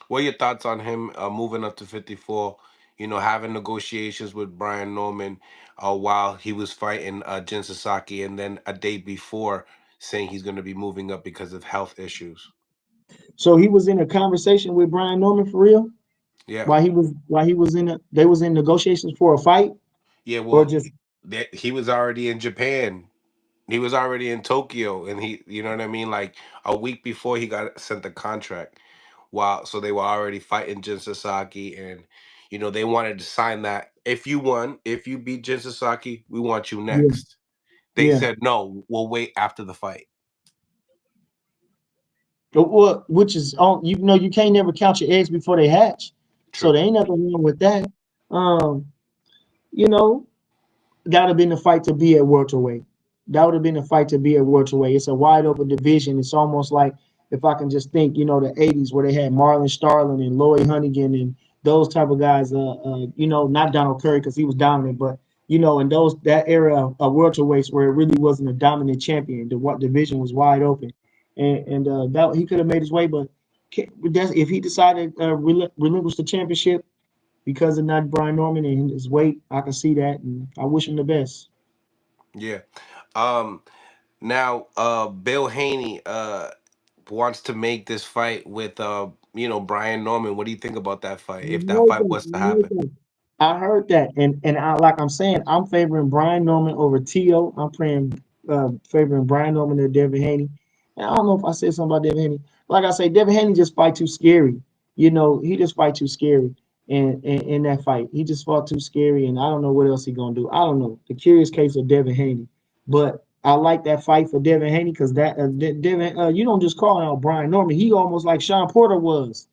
What are your thoughts on him moving up to 54? You know, having negotiations with Brian Norman while he was fighting Jin Sasaki, and then a day before saying he's going to be moving up because of health issues. So he was in a conversation with Brian Norman for real Yeah, while he was in a they was in negotiations for a fight yeah. or Well, just he was already in Japan. He was already in Tokyo, and you know what I mean. Like a week before he got sent the contract. Wow, so they were already fighting Jin Sasaki, and you know they wanted to sign that. If you won, if you beat Jin Sasaki, we want you yeah next. They yeah. said no, we'll wait after the fight. Well, which is on you can't never count your eggs before they hatch. So True. there ain't nothing wrong with that. Um, you know, that would have been the fight to be at welterweight. That would have been the fight to be at welterweight. It's a wide open division. It's almost like if I can just think, the '80s where they had Marlon Starling and Lloyd Hunnigan and those type of guys. Not Donald Curry because he was dominant, but in that era of welterweights where it really wasn't a dominant champion. The what division was wide open, and that he could have made his way, but that's if he decided relinquish the championship because of not Brian Norman and his weight. I can see that, and I wish him the best. Yeah. Um. Now, Bill Haney wants to make this fight with Brian Norman. What do you think about that fight? If that fight was to happen? I heard that, and like I'm saying, I'm favoring Brian Norman over T.O. I'm favoring Brian Norman to Devin Haney. And I don't know if I said something about Devin Haney. Like I say, Devin Haney just fight too scary. He just fight too scary. And in that fight, he just fought too scary, and I don't know what else he gonna do. I don't know. The curious case of Devin Haney, but I like that fight for Devin Haney because Devin, you don't just call out Brian Norman. He almost like Sean Porter was.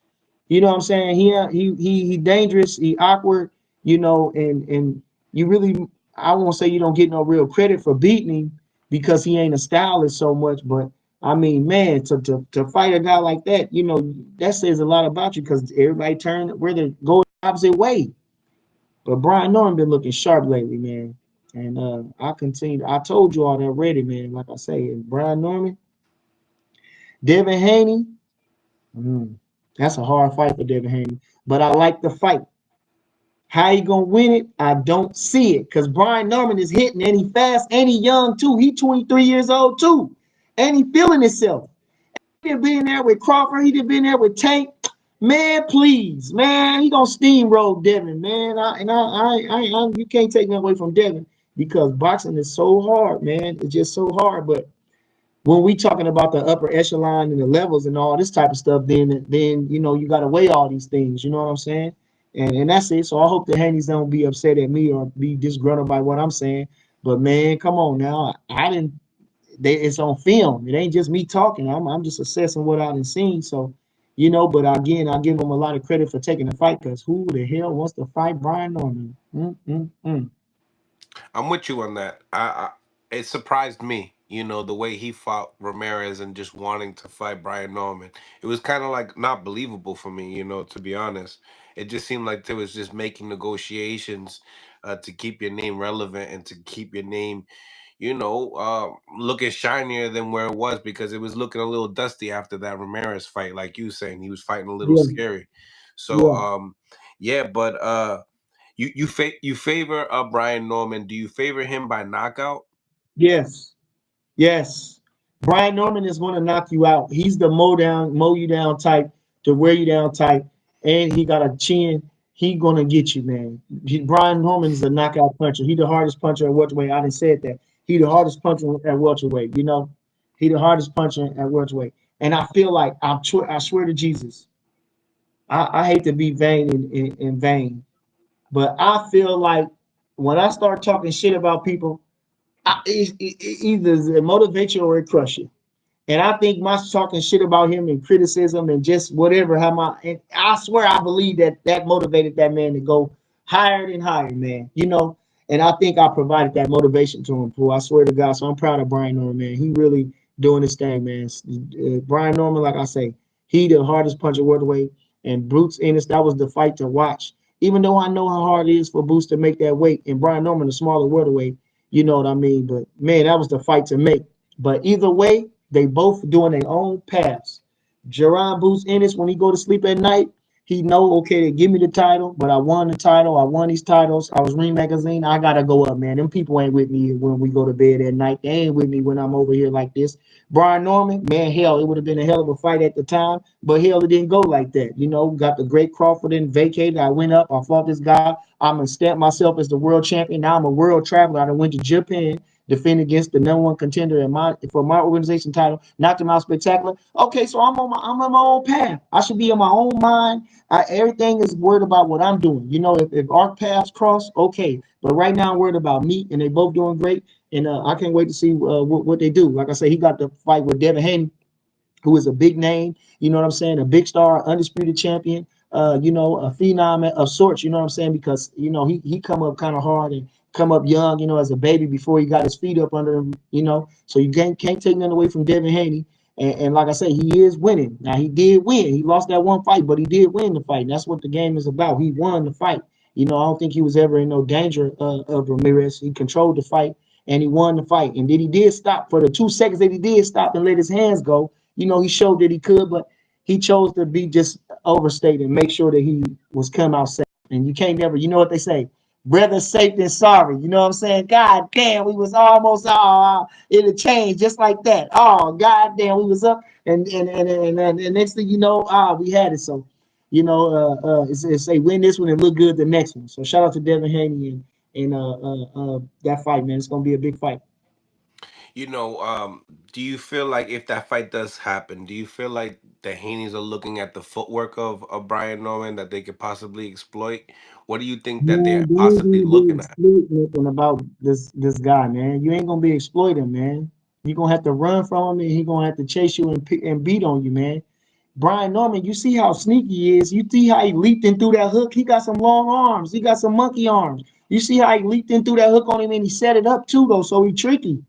You know what I'm saying? He dangerous, he awkward, and you really I won't say you don't get no real credit for beating him because he ain't a stylist so much, but I mean, man, to fight a guy like that, that says a lot about you because everybody turn where they go the opposite way. But Brian Norman been looking sharp lately, man. And I continue. I told you all that already, man. Like I say, and Brian Norman, Devin Haney, mm, that's a hard fight for Devin Haney. But I like the fight. How he gonna win it? I don't see it. Cause Brian Norman is hitting and he fast and he young too. He 23 years old too. And he feeling himself. He done been there with Crawford. He done been there with Tank. Man, please, man, he gonna steamroll Devin, man. You can't take me away from Devin because boxing is so hard, man. It's just so hard. But when we talking about the upper echelon and the levels and all this type of stuff, then you got to weigh all these things. You know what I'm saying? And that's it. So I hope the Hannies don't be upset at me or be disgruntled by what I'm saying. But man, come on now. I didn't. It's on film. It ain't just me talking. I'm just assessing what I done seen. So, but again, I give him a lot of credit for taking the fight because who the hell wants to fight Brian Norman? Mm. I'm with you on that. It surprised me, the way he fought Ramirez and just wanting to fight Brian Norman. It was kind of like not believable for me, to be honest. It just seemed like there was just making negotiations to keep your name relevant and to keep your name, looking shinier than where it was because it was looking a little dusty after that Ramirez fight, like you saying. He was fighting a little Yeah, scary. So, yeah. yeah, but you favor Brian Norman. Do you favor him by knockout? Yes. Yes. Brian Norman is going to knock you out. He's the mow you down type, to wear you down type, and he got a chin. He gonna get you, man. Brian Norman is a knockout puncher. He the hardest puncher at welterweight. I didn't say that. He the hardest puncher at welterweight. He the hardest puncher at welterweight. And I feel like I swear to Jesus, I hate to be vain in vain, but I feel like when I start talking shit about people, either it motivates you or it crushes you. And I think my talking shit about him and criticism and just whatever, and I swear I believe that motivated that man to go higher and higher, man. And I think I provided that motivation to him, Pooh. I swear to God. So I'm proud of Brian Norman, man. He really doing his thing, man. Brian Norman, like I say, he the hardest puncher welterweight, and Bruce Ennis, that was the fight to watch. Even though I know how hard it is for Bruce to make that weight, and Brian Norman, the smaller welterweight, you know what I mean. But man, that was the fight to make. But either way, they both doing their own paths. Jerron Boots Ennis, when he go to sleep at night, He know, okay, they give me the title, but I won the title. I won these titles. I was Ring Magazine. I gotta go up, man. Them people ain't with me when we go to bed at night. They ain't with me when I'm over here like this. Brian Norman, man, hell, it would have been a hell of a fight at the time, but hell, it didn't go like that. You know, got the great Crawford and vacated. I went up. I fought this guy. I'm gonna stamp myself as the world champion. Now I'm a world traveler. I done went to Japan, defend against the number one contender in my for my organization title, knocked him out spectacular. Okay, so I'm on my own path. I should be in my own mind. Everything is worried about what I'm doing. You know, if our paths cross, okay. But right now I'm worried about me, and they both doing great. And I can't wait to see what they do. Like I say, he got the fight with Devin Haney, who is a big name, you know what I'm saying, a big star, undisputed champion, you know, a phenom of sorts, you know what I'm saying, because, you know, he come up kind of hard and come up young, you know, as a baby before he got his feet up under him, you know, so you can't take nothing away from Devin Haney. And like I say, he is winning. Now, he did win. He lost that one fight, but he did win the fight. And that's what the game is about. He won the fight. You know, I don't think he was ever in no danger of Ramirez. He controlled the fight and he won the fight. And then he did stop for the 2 seconds that he did stop and let his hands go. You know, he showed that he could, but he chose to be just overstated and make sure that he was come out safe. And you can't never, you know what they say, better safe than sorry. You know what I'm saying? God damn, we was almost it'll change just like that. Oh, god damn, we was up and next thing you know, we had it. So, you know, it's say win this one and look good the next one. So shout out to Devin Haney and that fight, man. It's gonna be a big fight. You know, do you feel like if that fight does happen, do you feel like the Haney's are looking at the footwork of Brian Norman that they could possibly exploit? What do you think that Man, they're they ain't possibly gonna be looking at? exploiting nothing about this guy, man. You ain't gonna be exploiting, man. You gonna have to run from him, and he gonna have to chase you and beat on you, man. Brian Norman, you see how sneaky he is. You see how he leaped in through that hook. He got some long arms. He got some monkey arms. You see how he leaped in through that hook on him, and he set it up too, though. So he tricky.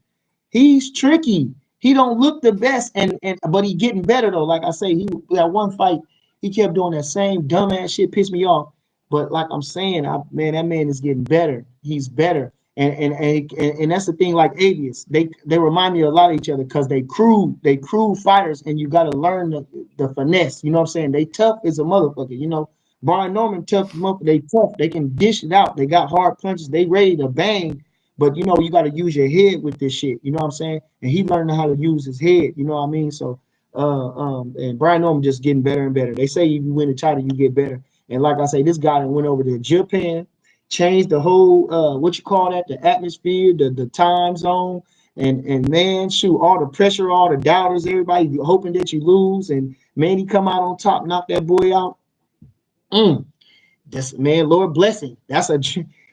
He's tricky. He don't look the best, and but he getting better though. Like I say, he that one fight, he kept doing that same dumbass shit, pissed me off. But like I'm saying, man, that man is getting better. He's better, and that's the thing. Like Avius, they remind me a lot of each other because they crude fighters, and you got to learn the finesse. You know what I'm saying? They tough as a motherfucker. You know, Brian Norman tough. They tough. They can dish it out. They got hard punches. They ready to bang, but you know, you got to use your head with this shit. You know what I'm saying? And he learned how to use his head. You know what I mean? So, and Brian Norman just getting better and better. They say if you win the title, you get better. And like I say, this guy that went over to Japan, changed the whole what you call that, the atmosphere, the time zone. And man, shoot, all the pressure, all the doubters, everybody hoping that you lose, and man, he come out on top, knock that boy out. Mm. That's man, Lord blessing. That's a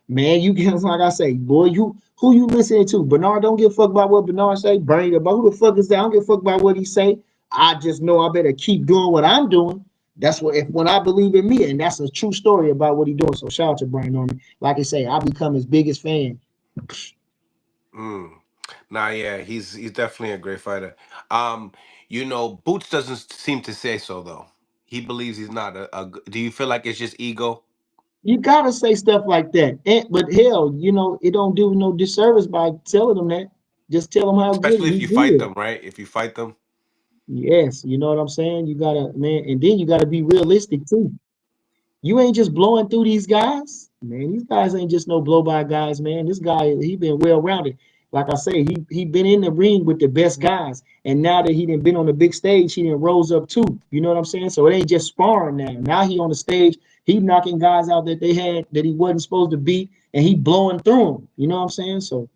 man. You get like I say, boy. You who you listening to? Bernard don't give a fuck about what Bernard say. Bernie about who the fuck is that? I don't give a fuck about what he say. I just know I better keep doing what I'm doing. That's what if when I believe in me, and that's a true story about what he doing. So shout out to Brian Norman. Like I say, I become his biggest fan. Mm. Nah, yeah, he's definitely a great fighter. Um, you know, Boots doesn't seem to say so though. He believes he's not do you feel like it's just ego? You gotta say stuff like that. But hell, you know, it don't do no disservice by telling them that. Just tell them how good Especially if he you fight good. them, right? If you fight them. Yes, you know what I'm saying? You gotta, man, and then you gotta be realistic too. You ain't just blowing through these guys, man. These guys ain't just no blow by guys, man. This guy, he been well rounded. Like I say, he been in the ring with the best guys, and now that he done been on the big stage, he done rose up too. You know what I'm saying? So it ain't just sparring now. Now he on the stage, he knocking guys out that they had that he wasn't supposed to beat, and he blowing through them. You know what I'm saying? So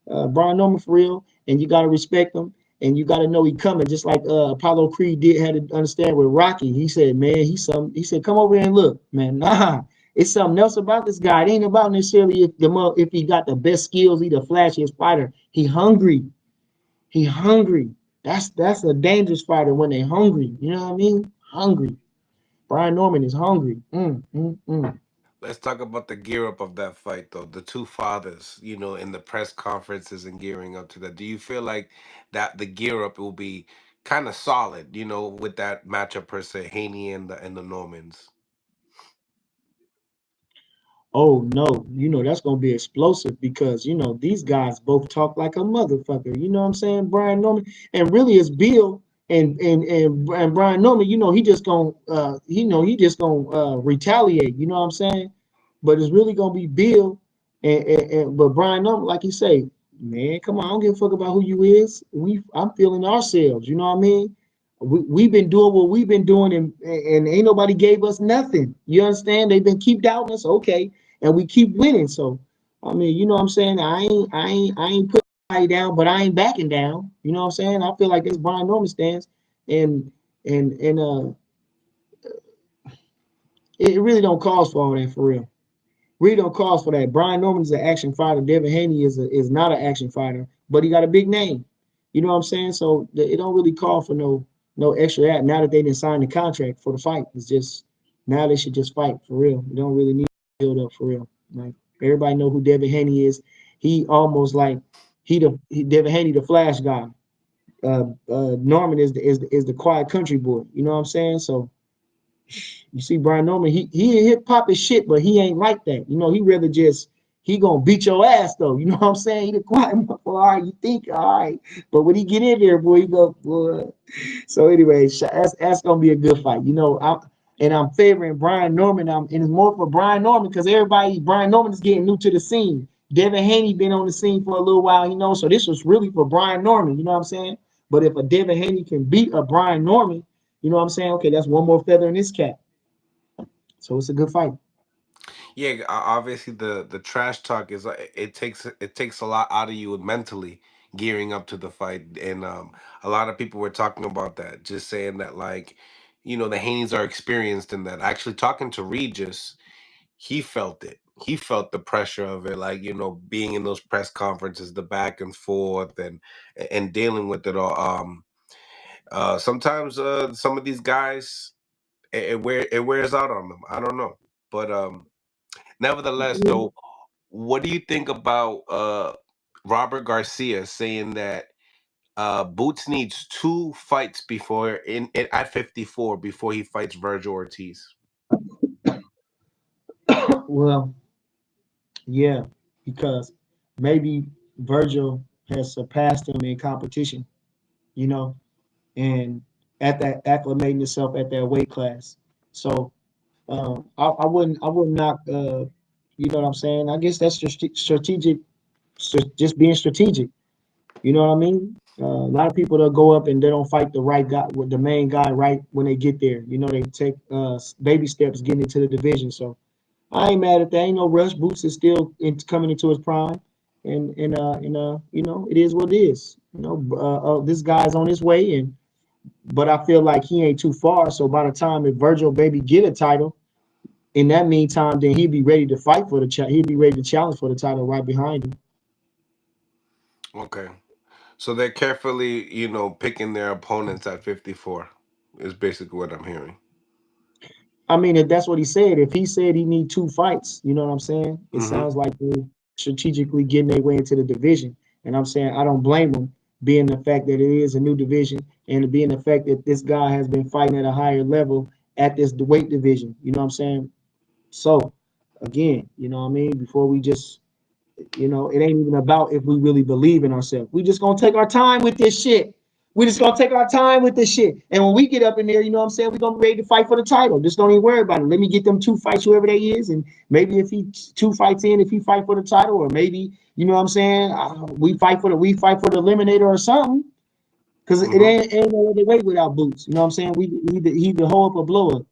Brian Norman for real, and you gotta respect him, and you gotta know he coming. Just like Apollo Creed did had to understand with Rocky. He said, man, he's some. He said, come over here and look, man. Nah, it's something else about this guy. It ain't about necessarily if he got the best skills, he the flashiest fighter. He hungry. He hungry. That's a dangerous fighter when they hungry. You know what I mean? Hungry. Brian Norman is hungry. Mm. Let's talk about the gear up of that fight, though. The two fathers, you know, in the press conferences and gearing up to that. Do you feel like that the gear up will be kind of solid, you know, with that matchup per se, Haney and the Normans? Oh no, you know that's gonna be explosive because you know these guys both talk like a motherfucker. You know what I'm saying, Brian Norman, and really it's Bill. and Brian Norman, he just gonna retaliate. You know what I'm saying? But it's really gonna be Bill but Brian Norman, like you say, man, come on, I don't give a fuck about who you is. I'm feeling ourselves. You know what I mean? We've been doing what we've been doing, and ain't nobody gave us nothing. You understand? They've been keep doubting us, okay, and we keep winning. So, I mean, you know what I'm saying? I ain't putting anybody down, but I ain't backing down. You know what I'm saying? I feel like that's Brian Norman stance, and and it really don't cause for all that for real. Really don't cause for that. Brian Norman is an action fighter. Devin Haney is not an action fighter, but he got a big name. You know what I'm saying? So it don't really call for no extra act. Now that they didn't sign the contract for the fight, it's just now they should just fight for real. You don't really need to build up for real. Like everybody know who Devin Haney is. He almost like Devin Haney the Flash guy. Norman is the quiet country boy. You know what I'm saying? So you see, Brian Norman, he hip hop is shit, but he ain't like that. He rather just he gonna beat your ass though. You know what I'm saying? He the quiet motherfucker. All right, you think all right, but when he get in there, boy, he go. Boy. So anyway, that's gonna be a good fight. I'm favoring Brian Norman. And it's more for Brian Norman because Brian Norman is getting new to the scene. Devin Haney been on the scene for a little while, so this was really for Brian Norman. You know what I'm saying? But if a Devin Haney can beat a Brian Norman, you know what I'm saying? Okay, that's one more feather in his cap. So it's a good fight. Yeah, obviously the trash talk is like it takes a lot out of you mentally gearing up to the fight, and a lot of people were talking about that, just saying that like, the Haneys are experienced in that. Actually, talking to Regis, he felt it. He felt the pressure of it, like being in those press conferences, the back and forth, and dealing with it all. Sometimes some of these guys, it wears out on them. I don't know, but nevertheless, though, what do you think about Robert Garcia saying that Boots needs two fights before at 54 before he fights Virgil Ortiz? Well, yeah, because maybe Virgil has surpassed him in competition, you know, and at that acclimating himself at that weight class. So I wouldn't knock. You know what I'm saying? I guess that's just strategic, just being strategic. You know what I mean? A lot of people that go up and they don't fight the right guy with the main guy right when they get there. They take baby steps getting into the division. So I ain't mad at that. Ain't no rush. Boots is still coming into his prime, and it is what it is. This guy's on his way, but I feel like he ain't too far. So by the time if Virgil baby get a title, in that meantime, then he'd be ready to fight for he'd be ready to challenge for the title right behind him. Okay. So they're carefully, picking their opponents at 54 is basically what I'm hearing. I mean, if that's what he said, if he said he need two fights, you know what I'm saying? It Hmm. sounds like they're strategically getting their way into the division. And I'm saying I don't blame them, being the fact that it is a new division and being the fact that this guy has been fighting at a higher level at this weight division. You know what I'm saying? So again, you know what I mean? Before we just it ain't even about if we really believe in ourselves. We just gonna take our time with this shit. We just gonna take our time with this shit. And when we get up in there, you know what I'm saying, we gonna be ready to fight for the title. Just don't even worry about it. Let me get them two fights, whoever they is, and maybe if he two fights in, if he fight for the title, or maybe you know what I'm saying, we fight for the eliminator or something. Cause it Hmm. ain't no other way without Boots. You know what I'm saying? We either hold up or blow up.